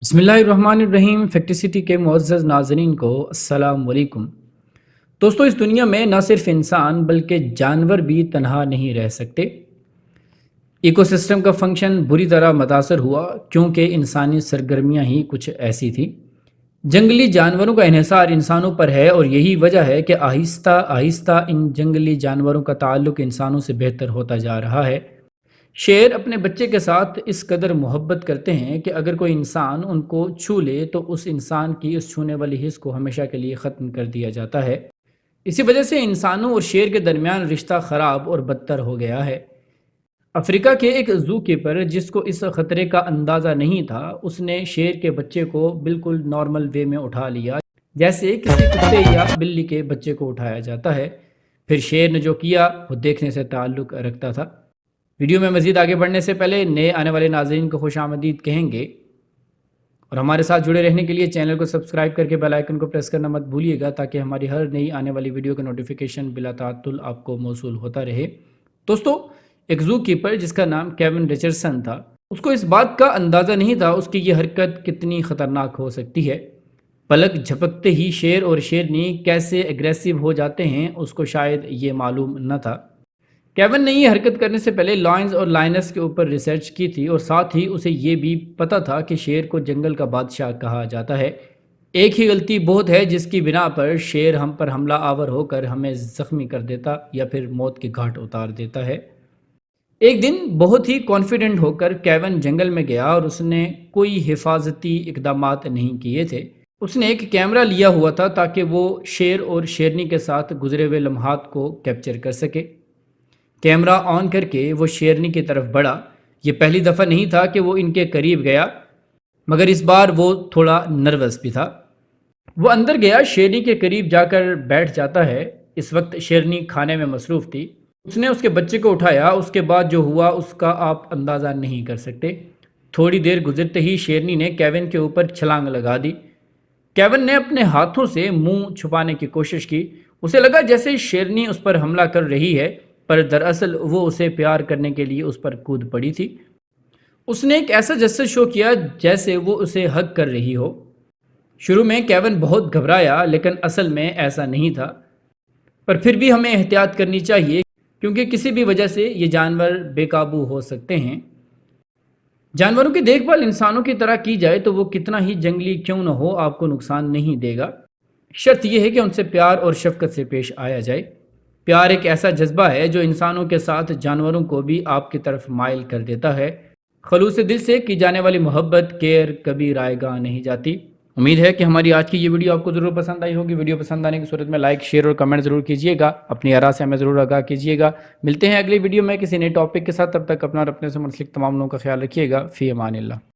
بسم اللہ الرحمن الرحیم فیکٹیسٹی کے معزز ناظرین کو السلام علیکم۔ دوستو، اس دنیا میں نہ صرف انسان بلکہ جانور بھی تنہا نہیں رہ سکتے۔ ایکو سسٹم کا فنکشن بری طرح متاثر ہوا کیونکہ انسانی سرگرمیاں ہی کچھ ایسی تھیں۔ جنگلی جانوروں کا انحصار انسانوں پر ہے اور یہی وجہ ہے کہ آہستہ آہستہ ان جنگلی جانوروں کا تعلق انسانوں سے بہتر ہوتا جا رہا ہے۔ شیر اپنے بچے کے ساتھ اس قدر محبت کرتے ہیں کہ اگر کوئی انسان ان کو چھو لے تو اس انسان کی اس چھونے والی حس کو ہمیشہ کے لیے ختم کر دیا جاتا ہے۔ اسی وجہ سے انسانوں اور شیر کے درمیان رشتہ خراب اور بدتر ہو گیا ہے۔ افریقہ کے ایک زو کیپر جس کو اس خطرے کا اندازہ نہیں تھا، اس نے شیر کے بچے کو بالکل نارمل وے میں اٹھا لیا، جیسے کسی کتے یا بلی کے بچے کو اٹھایا جاتا ہے۔ پھر شیر نے جو کیا وہ دیکھنے سے تعلق رکھتا تھا۔ ویڈیو میں مزید آگے بڑھنے سے پہلے نئے آنے والے ناظرین کو خوش آمدید کہیں گے اور ہمارے ساتھ جڑے رہنے کے لیے چینل کو سبسکرائب کر کے بیل آئیکن کو پریس کرنا مت بھولیے گا تاکہ ہماری ہر نئی آنے والی ویڈیو کا نوٹیفیکیشن بلا تعطل آپ کو موصول ہوتا رہے۔ دوستو، ایک زو کیپر جس کا نام کیون ریچرڈسن تھا، اس کو اس بات کا اندازہ نہیں تھا اس کی یہ حرکت کتنی خطرناک ہو سکتی ہے۔ پلک جھپکتے ہی شیر اور شیرنی کیسے ایگریسو ہو جاتے ہیں اس کو شاید یہ معلوم نہ تھا۔ کیون نے یہ حرکت کرنے سے پہلے لائنز اور لائنس کے اوپر ریسرچ کی تھی اور ساتھ ہی اسے یہ بھی پتا تھا کہ شیر کو جنگل کا بادشاہ کہا جاتا ہے۔ ایک ہی غلطی بہت ہے جس کی بنا پر شیر ہم پر حملہ آور ہو کر ہمیں زخمی کر دیتا یا پھر موت کے گھاٹ اتار دیتا ہے۔ ایک دن بہت ہی کانفیڈنٹ ہو کر کیون جنگل میں گیا اور اس نے کوئی حفاظتی اقدامات نہیں کیے تھے۔ اس نے ایک کیمرہ لیا ہوا تھا تاکہ وہ شیر اور شیرنی کے ساتھ گزرے ہوئے لمحات کو کیپچر کر سکے۔ کیمرہ آن کر کے وہ شیرنی کی طرف بڑھا۔ یہ پہلی دفعہ نہیں تھا کہ وہ ان کے قریب گیا، مگر اس بار وہ تھوڑا نروس بھی تھا۔ وہ اندر گیا، شیرنی کے قریب جا کر بیٹھ جاتا ہے۔ اس وقت شیرنی کھانے میں مصروف تھی۔ اس نے اس کے بچے کو اٹھایا، اس کے بعد جو ہوا اس کا آپ اندازہ نہیں کر سکتے۔ تھوڑی دیر گزرتے ہی شیرنی نے کیون کے اوپر چھلانگ لگا دی۔ کیون نے اپنے ہاتھوں سے منہ چھپانے کی کوشش کی۔ اسے لگا جیسے شیرنی اس پر حملہ کر رہی ہے، پر دراصل وہ اسے پیار کرنے کے لیے اس پر کود پڑی تھی۔ اس نے ایک ایسا جسس شو کیا جیسے وہ اسے ہگ کر رہی ہو۔ شروع میں کیون بہت گھبرایا، لیکن اصل میں ایسا نہیں تھا۔ پر پھر بھی ہمیں احتیاط کرنی چاہیے کیونکہ کسی بھی وجہ سے یہ جانور بے قابو ہو سکتے ہیں۔ جانوروں کی دیکھ بھال انسانوں کی طرح کی جائے تو وہ کتنا ہی جنگلی کیوں نہ ہو آپ کو نقصان نہیں دے گا۔ شرط یہ ہے کہ ان سے پیار اور شفقت سے پیش آیا جائے۔ پیار ایک ایسا جذبہ ہے جو انسانوں کے ساتھ جانوروں کو بھی آپ کی طرف مائل کر دیتا ہے۔ خلوص دل سے کی جانے والی محبت کیئر کبھی رائے گاں نہیں جاتی۔ امید ہے کہ ہماری آج کی یہ ویڈیو آپ کو ضرور پسند آئی ہوگی۔ ویڈیو پسند آنے کی صورت میں لائک، شیئر اور کمنٹ ضرور کیجیے گا۔ اپنی آراء سے ہمیں ضرور آگاہ کیجیے گا۔ ملتے ہیں اگلی ویڈیو میں کسی نئے ٹاپک کے ساتھ، تب تک اپنا اور اپنے سے منسلک تمام لوگوں کا خیال رکھیے گا۔ فی امان اللہ۔